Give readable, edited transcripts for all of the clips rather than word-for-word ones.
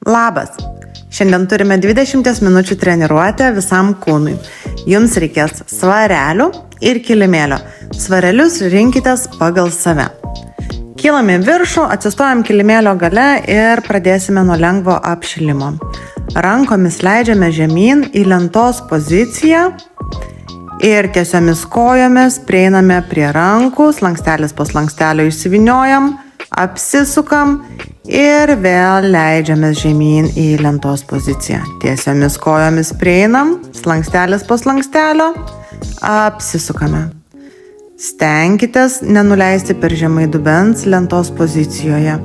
Labas! Šiandien turime 20 minučių treniruotę visam kūnui. Jums reikės svarelių ir kilimėlio. Svarelius rinkitės pagal save. Kylame viršų, atsistojam kilimėlio gale ir pradėsime nuo lengvo apšilimo. Rankomis leidžiame žemyn į lentos poziciją ir tiesiomis kojomis prieiname prie rankų, slankstelis po slankstelio išsivyniojam, apsisukam ir vėl leidžiamės žemyn į lentos poziciją. Tiesiomis kojomis prieinam, slankstelis po slankstelio, apsisukame. Stenkitės nenuleisti per žemai dubens lentos pozicijoje.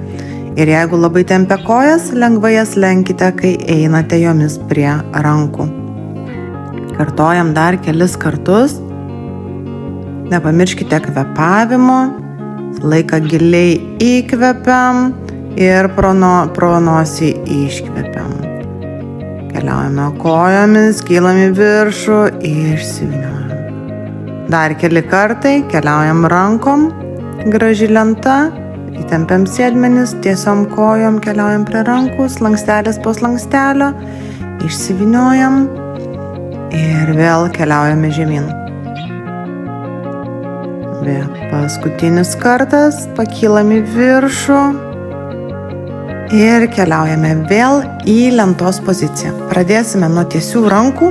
Ir jeigu labai tempia kojas, lengvai jas lenkite, kai einate jomis prie rankų. Kartojam dar kelis kartus. Nepamirškite kvėpavimo. Laiką giliai įkvepiam ir pro nosį iškvepiam. Keliaujame kojomis, kylam į viršų, išsivyniojam. Dar keli kartai keliaujam rankom, graži lenta, įtempiam sėdmenis, tiesiom kojom keliaujam prie rankų, slankstelis po slankstelio, išsivyniojam ir vėl keliaujame žemyn. Vėl paskutinis kartas, pakylam į viršų ir keliaujame vėl į lentos poziciją. Pradėsime nuo tiesių rankų.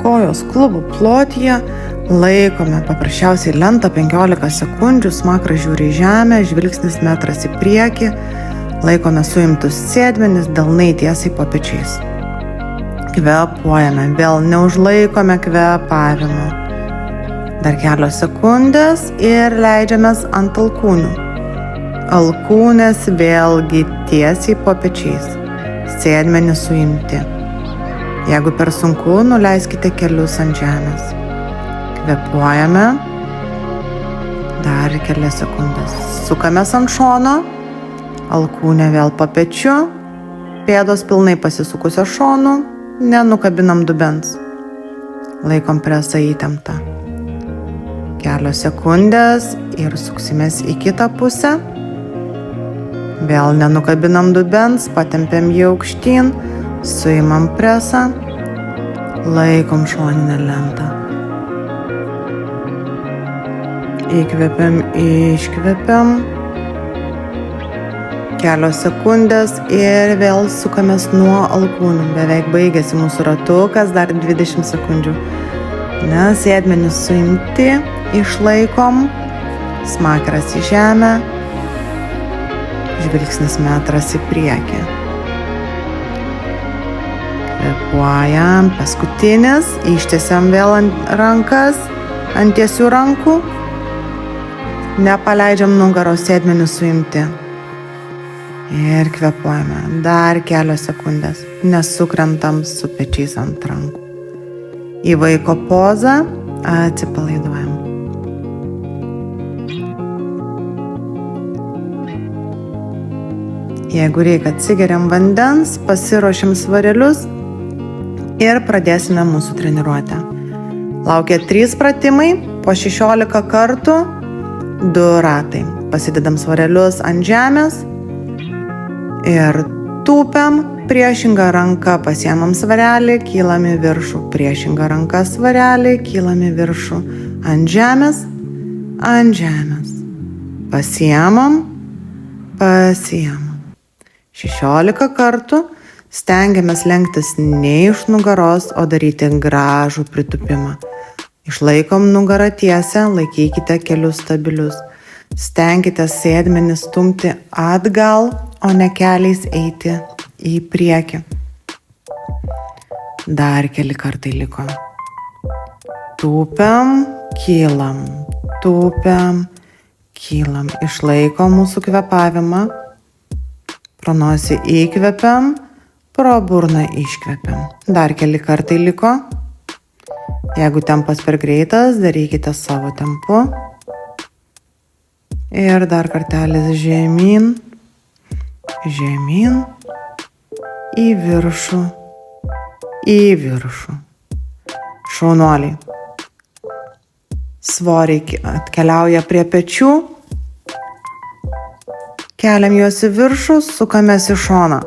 Kojos klubų plotyje, laikome paprasčiausiai lentą 15 sekundžių, smakras žiūri į žemę, žvilgsnis metras į priekį, laikome suimtus sėdmenis, delnai tiesiai po pečiais. Kvėpuojame, vėl neužlaikome kvėpavimo. Dar kelios sekundės ir leidžiamės ant alkūnių. Alkūnės vėlgi tiesiai po pečiais, sėdmenys suimti. Jeigu per sunku, nuleiskite kelius ant žemės. Kvėpuojame. Dar kelias sekundės. Sukamės ant šono. Alkūnė vėl po pečiu. Pėdos pilnai pasisukusios šonu. Nenukabinam dubens. Laikom presą įtemptą. Kelios sekundės ir suksimės į kitą pusę. Vėl nenukabinam dubens, patempiam jį aukštyn. Suimam presą, laikom šoninę lentą. Įkvepiam, iškvepiam. Kelios sekundės ir vėl sukamės nuo alkūnių. Beveik baigėsi mūsų ratukas, dar 20 sekundžių. Sėdmenis suimti, išlaikom, smakras į žemę, žvilgsnis metras į priekį. Kvėpuojam, paskutinis, ištiesiam vėl rankas, ant tiesių rankų, nepaleidžiam nugaros, sėdmenis suimti ir kvėpuojame, dar kelios sekundės, nesukrentam su pečiais ant rankų. Į vaiko pozą atsipalaiduojam. Jeigu reikia, atsigeriam vandens, pasiruošiam svarelius ir pradėsime mūsų treniruotę. Laukia 3 pratimai, po 16 kartų, 2 ratai. Pasidedam svarelius ant žemės ir tūpiam, priešingą ranką pasiemam svarelį, kylam į viršų, priešingą ranką svarelį, kylam į viršų, ant žemės, pasiemam. 16 kartų stengiamės lenktis ne iš nugaros, o daryti gražų pritūpimą. Išlaikom nugarą tiesę, laikykite kelius stabilius. Stenkite sėdmenis stumti atgal, o ne keliais eiti į priekį. Dar keli kartai liko. Tūpiam, kylam, tūpiam, kylam. Išlaikom mūsų kvėpavimą. Pro nosį įkvepiam, pro burną iškvepiam. Dar keli kartai liko. Jeigu tempas per greitas, darykite savo tempu. Ir dar kartelis žemyn, į viršų. Šaunuoliai. Svoriai atkeliauja prie pečių. Keliam juos į viršų, sukamės į šoną.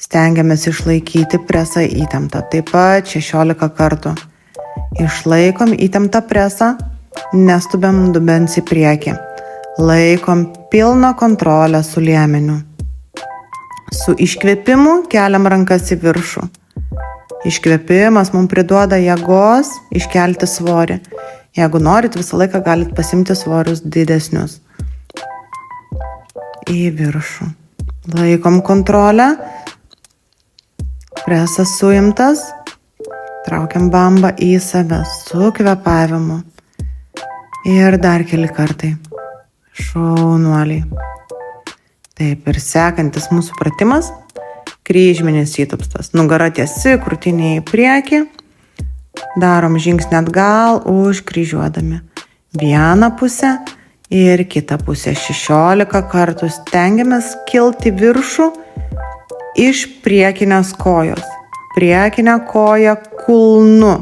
Stengiamės išlaikyti presą įtemptą. Taip pat 16 kartų. Išlaikom įtemptą presą, nestubėm dubens į priekį. Laikom pilną kontrolę su liemeniu. Su iškvėpimu keliam rankas į viršų. Iškvėpimas mums priduoda jėgos iškelti svorį. Jeigu norit, visą laiką galit pasimti svorius didesnius. Į viršų. Laikom kontrolę. Presas suimtas. Traukiam bambą į save su kvėpavimu. Ir dar keli kartai. Šaunuoliai. Taip, ir sekantis mūsų pratimas. Kryžminis įtupstas. Nugara tiesi, krūtinė į priekį. Darom žingsnį atgal, užkryžiuodami. Vieną pusę ir kitą pusę. 16 kartų stengiamės kilti viršų iš priekinės kojos. Priekinę koją kulnu.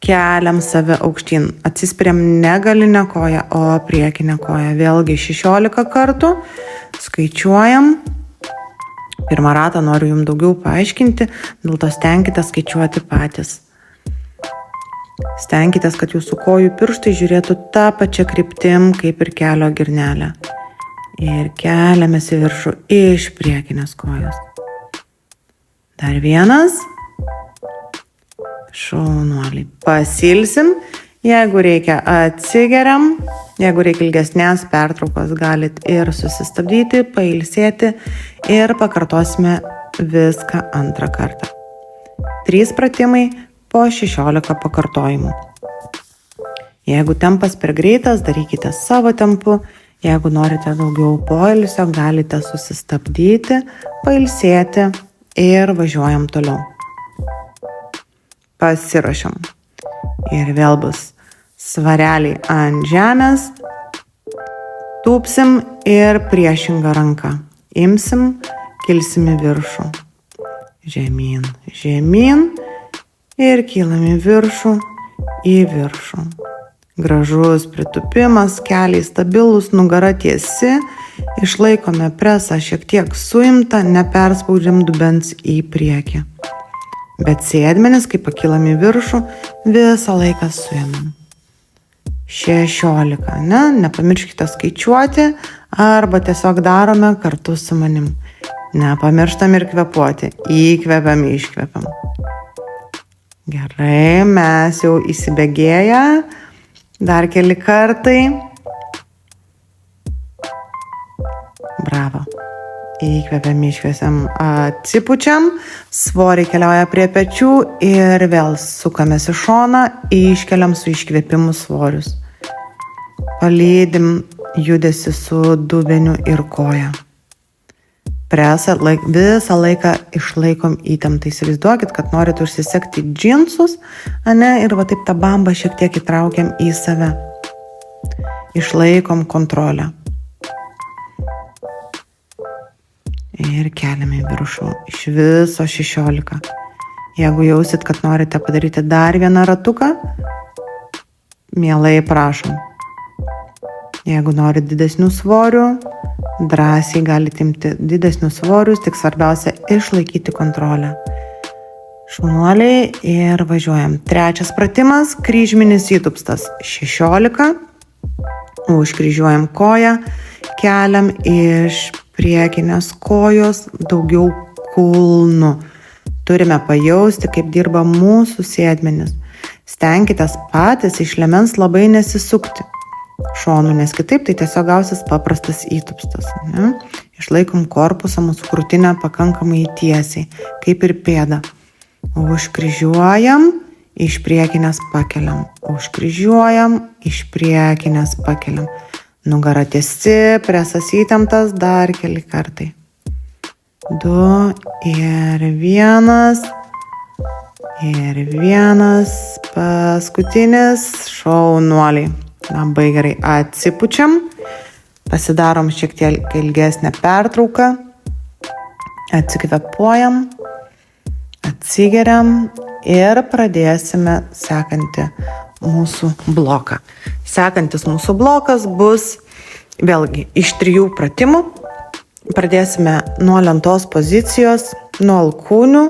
Keliam save aukštyn. Atsispiriam ne galinę koją, o priekinę koją. Vėlgi 16 kartų. Skaičiuojam. Pirmą ratą noriu jums daugiau paaiškinti, dėl to stenkite skaičiuoti patys. Stenkitės, kad jūsų kojų pirštai žiūrėtų tą pačią kryptim, kaip ir kelio girnelė. Ir keliamės į viršų iš priekinės kojos. Dar vienas. Šaunuoliai. Pasilsim. Jeigu reikia, atsigeriam. Jeigu reikia ilgesnės pertraukos, galit ir susistabdyti, pailsėti ir pakartosime viską antrą kartą. 3 pratimai po 16 pakartojimų. Jeigu tempas per greitas, darykite savo tempu. Jeigu norite daugiau poilsio, galite susistabdyti, pailsėti ir važiuojam toliau. Pasiruošiam. Ir vėl bus svareliai ant žemės, tūpsim ir priešingą ranką. Imsim, kilsim į viršų. Žemyn, žemyn ir kylam į viršų, į viršų. Gražus pritūpimas, keliai stabilus, nugara tiesi, išlaikome presą šiek tiek suimtą, neperspaudžiam dubens į priekį. Bet sėdmenis, kai pakylam į viršų, visą laiką suėmam. 16, ne? Nepamirškite skaičiuoti arba tiesiog darome kartu su manim. Nepamirštam ir kvėpuoti. Įkvepiam, iškvepiam. Gerai, mes jau įsibėgėję. Dar keli kartai. Bravo. Įkvepiam, iškvepiam, atsipučiam. Svoriai keliauja prie pečių ir vėl sukamės į šoną, iškeliam su iškvėpimu svorius. Palydim judesi su dubeniu ir koja. Presą visą laiką išlaikom įtemptą. Įsivaizduokit, kad norit užsisekti džinsus, ane, ir va taip tą bambą šiek tiek įtraukiam į save. Išlaikom kontrolę. Ir keliame į viršų iš viso 16. Jeigu jausit, kad norite padaryti dar vieną ratuką, mielai prašom. Jeigu norit didesnių svorių, drąsiai galite imti didesnius svorius, tik svarbiausia išlaikyti kontrolę. Šaunuoliai ir važiuojam. 3 pratimas, kryžminis įtupstas. 16. Užkryžiuojam koją, keliam iš priekinės kojos daugiau kulnų. Turime pajausti, kaip dirba mūsų sėdmenis. Stenkitės patys iš liemens labai nesisukti šonų, nes kitaip tai tiesiog gausis paprastas įtupstas. Ne? Išlaikom korpusą, mūsų krūtinę pakankamai tiesiai, kaip ir pėdą. Užkryžiuojam, iš priekinės pakeliam. Užkryžiuojam, iš priekinės pakeliam. Nugara tiesi, presas įtemptas, dar keli kartai. 2 ir 1. Ir 1. Paskutinis. Šaunuoliai. Labai gerai. Atsipučiam. Pasidarom šiek tiek ilgesnę pertrauką. Atsikvėpuojam. Atsigeriam. Ir pradėsime sekantį mūsų bloką. Sekantis mūsų blokas bus vėlgi iš 3 pratimų. Pradėsime nuo lentos pozicijos, nuo alkūnių.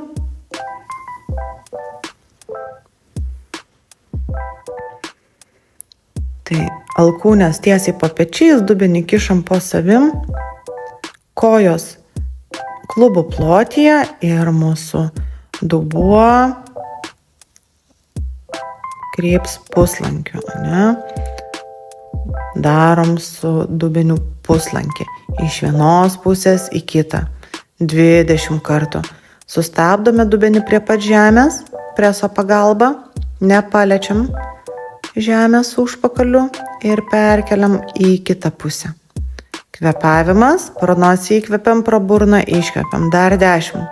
Tai alkūnės tiesiai po pečiais, dubenį kišam po savim, kojos klubų plotyje ir mūsų dubuo kryps puslankiu, ne? Darom su dubeniu puslankį. Iš vienos pusės į kitą. 20 kartų. Sustabdome dubenį prie pat žemės, preso pagalba, nepaliečiam žemės užpakaliu ir perkeliam į kitą pusę. Kvėpavimas, pro nosį įkvepiam, pro burną iškvepiam. Dar 10.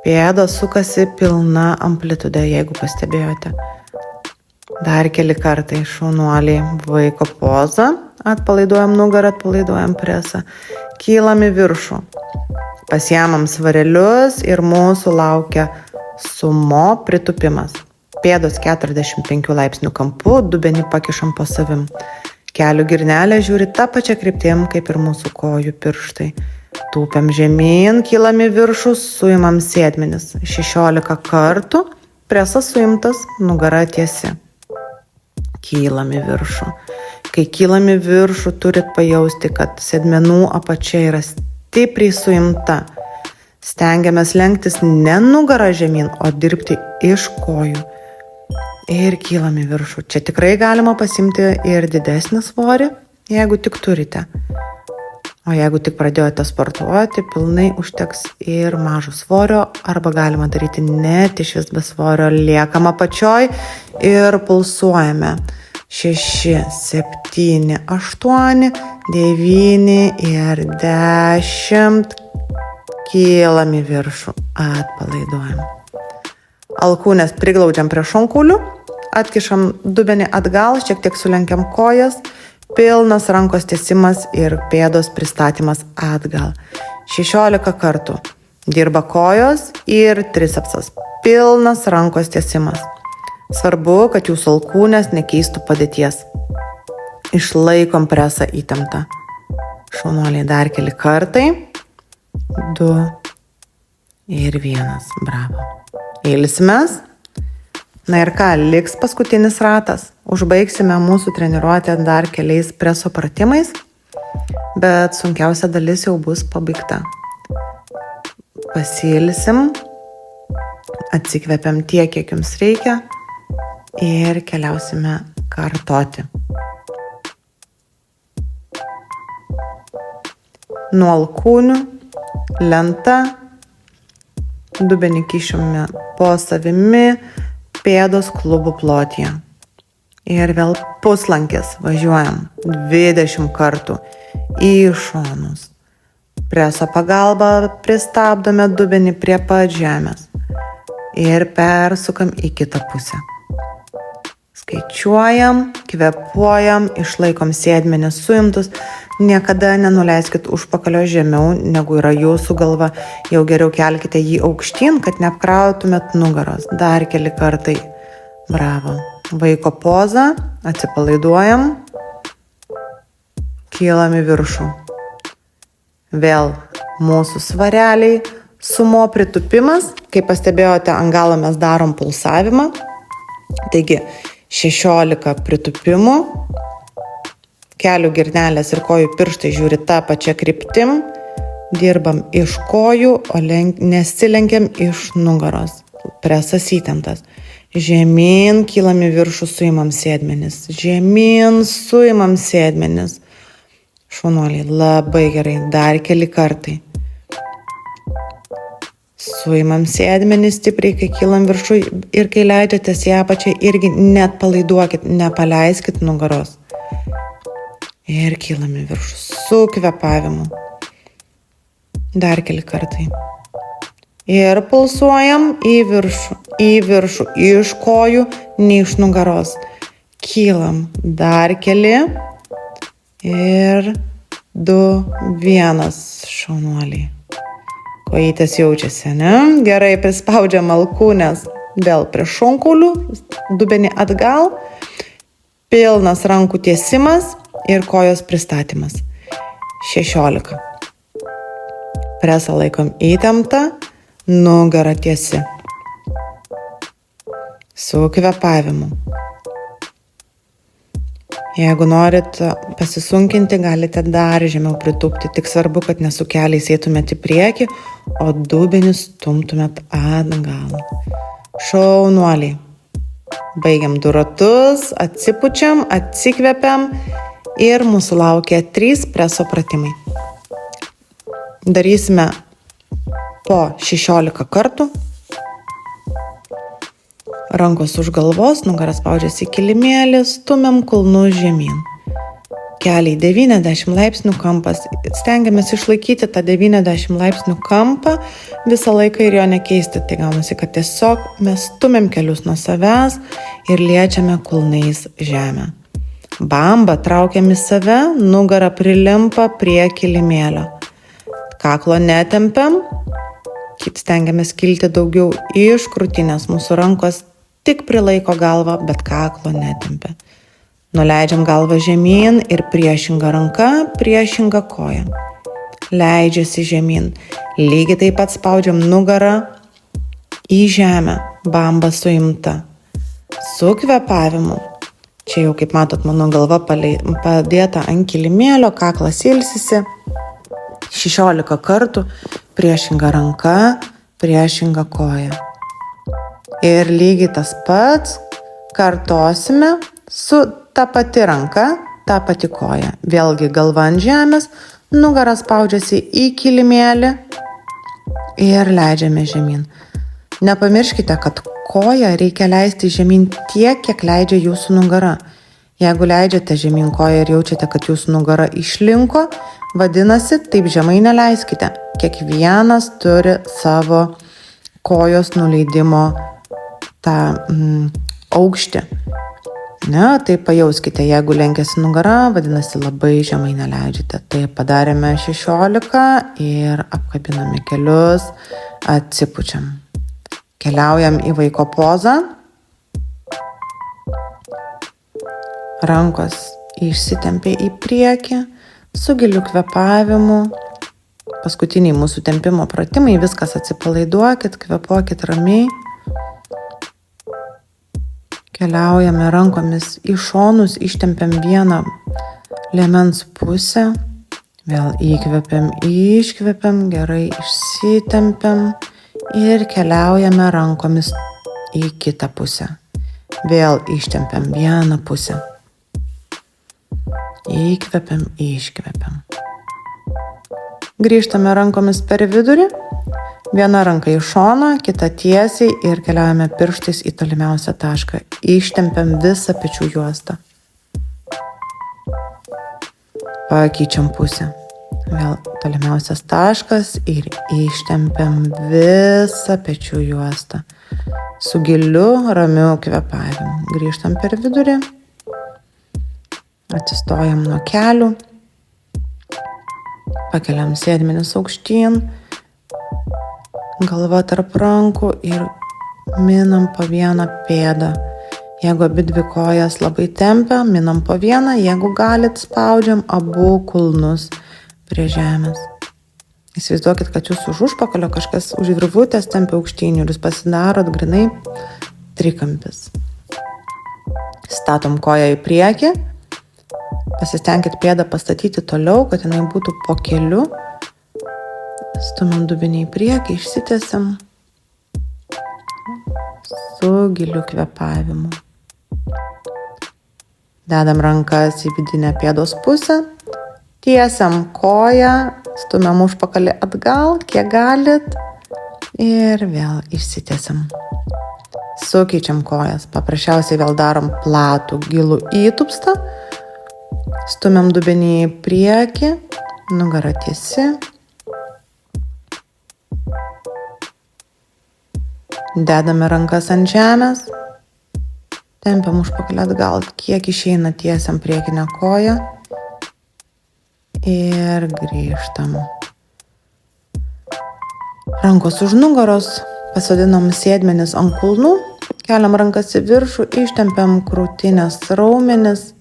Pėdos sukasi pilna amplitude, jeigu pastebėjote. Dar keli kartai, šaunuoliai, vaiko poza, atpalaiduojam nugarą, atpalaiduojam presą, kylam į viršų, pasiemam svarelius ir mūsų laukia sumo pritupimas. Pėdos 45 laipsnių kampu, dubenį pakišam po savim. Kelių girnelė žiūri tą pačią kryptim, kaip ir mūsų kojų pirštai. Tūpiam žemyn, kylam į viršų, suimam sėdmenis. 16 kartų, presas suimtas, nugara tiesi. Kylam į viršų. Kai kylam į viršų, turit pajausti, kad sėdmenų apačia yra stipriai suimta. Stengiamės lenktis ne nugarą žemyn, o dirbti iš kojų. Ir kylam į viršų. Čia tikrai galima pasimti ir didesnį svorį, jeigu tik turite. O jeigu tik pradėjote sportuoti, pilnai užteks ir mažo svorio, arba galima daryti net iš vis be svorio. Liekam apačioj ir pulsuojame. 6, 7, 8, 9 ir 10. Kylam į viršų, atpalaiduojam. Alkūnės priglaudžiam prie šonkaulių, atkišam dubenį atgal, šiek tiek sulenkiam kojas, pilnas rankos tiesimas ir pėdos pristatymas atgal. 16 kartų. Dirba kojos ir tricepsas. Pilnas rankos tiesimas. Svarbu, kad jūsų alkūnės nekeistų padėties. Išlaikom presą įtemptą. Šaunuoliai, dar keli kartai. 2 ir 1. Bravo. Ilsimės. Na ir ką, liks paskutinis ratas. Užbaigsime mūsų treniruotę dar keliais preso pratimais, bet sunkiausia dalis jau bus pabaigta. Pasilsim, atsikvepiam tiek, kiek jums reikia ir keliausime kartoti. Nuo alkūnių, lenta, dubenį kišame po savimi, pėdos klubų plotyje. Ir vėl puslankis važiuojam 20 kartų į šonus. Preso pagalba pristabdome dubenį prie pat žemės ir persukam į kitą pusę. Skaičiuojam, kvėpuojam, išlaikom sėdmenis suimtus. Niekada nenuleiskit užpakalio žemiau, negu yra jūsų galva. Jau geriau kelkite jį aukštyn, kad neapkrautumėt nugaros. Dar keli kartai. Bravo. Vaiko poza, atsipalaiduojam, kylam į viršų. Vėl mūsų svareliai, sumo pritupimas. Kaip pastebėjote, ant galo mes darom pulsavimą. Taigi 16 pritupimų. Kelių girnelės ir kojų pirštai žiūri tą pačią kryptim. Dirbam iš kojų, o nesilenkiam iš nugaros. Presas įtemptas. Žemyn, kylam į viršų, suimam sėdmenis. Žemyn, suimam sėdmenis. Šaunuoliai, labai gerai. Dar keli kartai. Suimam sėdmenis stipriai, kai kylam viršų ir kai leidžiatės į apačią, irgi net palaiduokit, nepaleiskit nugaros. Ir kylam į viršų su kvėpavimu. Dar keli kartai. Ir pulsuojam į viršų, iš kojų, ne iš nugaros. Kylam. Dar keli. Ir 2, 1. Šaunuoliai. Kojytės jaučiasi, ne? Gerai, prispaudžiam alkūnės vėl prie šonkaulių, dubenį atgal, pilnas rankų tiesimas ir kojos pristatymas. 16. Presą laikom įtemptą, nugara tiesi. Su kvėpavimu. Jeigu norit pasisunkinti, galite dar žemiau pritūpti. Tik svarbu, kad ne su keliais eitumėt į priekį, o dubenį stumtumėt atgal. Šaunuoliai. Baigiam 2 ratus, atsipučiam, atsikvepiam ir mūsų laukia 3 preso pratimai. Darysime po 16 kartų. Rankos už galvos, nugaras spaudžiasi į kilimėlį, stumiam kulnus žemyn. Keliai 90 laipsnių kampas. Stengiamės išlaikyti tą 90 laipsnių kampą visą laiką ir jo nekeisti. Tai gaunasi, kad tiesiog mes stumiam kelius nuo savęs ir liečiame kulnais žemę. Bamba traukiam į save, nugara prilimpa prie kilimėlio. Kaklo netempiam, stengiamės kilti daugiau iš krūtinės. Mūsų rankos tik prilaiko galvą, bet kaklo netempia. Nuleidžiam galvą žemyn ir priešinga ranka, priešinga koja. Leidžiasi žemyn. Lygiai taip pat spaudžiam nugarą į žemę. Bamba suimta. Su kvėpavimu. Čia jau, kaip matot, mano galva padėta ant kilimėlio, kaklas ilsisi. 16 kartų priešinga ranka, priešinga koja. Ir lygiai tas pats kartosime su ta pati ranka, ta pati koja. Vėlgi galva ant žemės, nugara spaudžiasi į kilimėlį ir leidžiame žemyn. Nepamirškite, kad koją reikia leisti žemyn tiek, kiek leidžia jūsų nugara. Jeigu leidžiate žemyn koją ir jaučiate, kad jūsų nugara išlinko, vadinasi, taip žemai neleiskite. Kiekvienas turi savo kojos nuleidimo tą aukštį. Ne, tai pajauskite, jeigu lenkiasi nugara, vadinasi, labai žemai neleidžiate. Tai padarėme 16 ir apkabiname kelius, atsipučiam. Keliaujam į vaiko pozą. Rankos išsitempia į priekį su giliu kvėpavimu. Paskutiniai mūsų tempimo pratimai, viskas atsipalaiduokit, kvėpuokit ramiai. Keliaujame rankomis į šonus, ištempiam vieną liemens pusę. Vėl įkvepiam, iškvepiam, gerai išsitempiam ir keliaujame rankomis į kitą pusę. Vėl ištempiam vieną pusę. Įkvepiam, iškvepiam. Grįžtame rankomis per vidurį. Viena ranka į šoną, kita tiesiai ir keliaujame pirštais į tolimiausią tašką. Ištempiam visą pečių juostą. Pakeičiam pusę. Vėl tolimiausias taškas ir ištempiam visą pečių juostą. Su giliu, ramiu kvėpavimu. Grįžtam per vidurį. Atsistojam nuo kelių. Pakeliam sėdmenis aukštyn. Galva tarp rankų ir minam po vieną pėdą. Jeigu abi dvi kojas labai tempia, minam po vieną. Jeigu galit, spaudžiam abu kulnus prie žemės. Įsivaizduokit, kad jūs už užpakalio kažkas už virvutės tempia aukštyn ir jūs pasidarot grinai trikampis. Statom koją į priekį. Pasistengkit pėdą pastatyti toliau, kad jinai būtų po keliu. Stumiam dubenį į priekį, išsitiesiam su giliu kvėpavimu. Dedam rankas į vidinę pėdos pusę, tiesiam koją, stumiam užpakalį atgal, kiek galit ir vėl išsitiesiam. Sukeičiam kojas, paprasčiausiai vėl darom platų, gilų įtupstą, stumiam dubenį į priekį, nugara tiesi. Dedame rankas ant žemės, tempiam užpakalį atgal, kiek išeina tiesiam priekinę koją ir grįžtam. Rankos už nugaros, pasodinam sėdmenis ant kulnų, keliam rankas į viršų, ištempiam krūtinės raumenis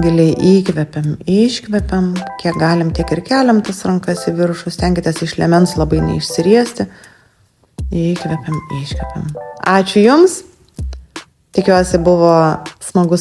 Giliai įkvepiam, iškvepiam, kiek galim, tiek ir keliam tas rankas į viršų, stenkitės iš liemens labai neišsiriesti. Įkvepiam, iškvepiam. Ačiū Jums. Tikiuosi buvo smagus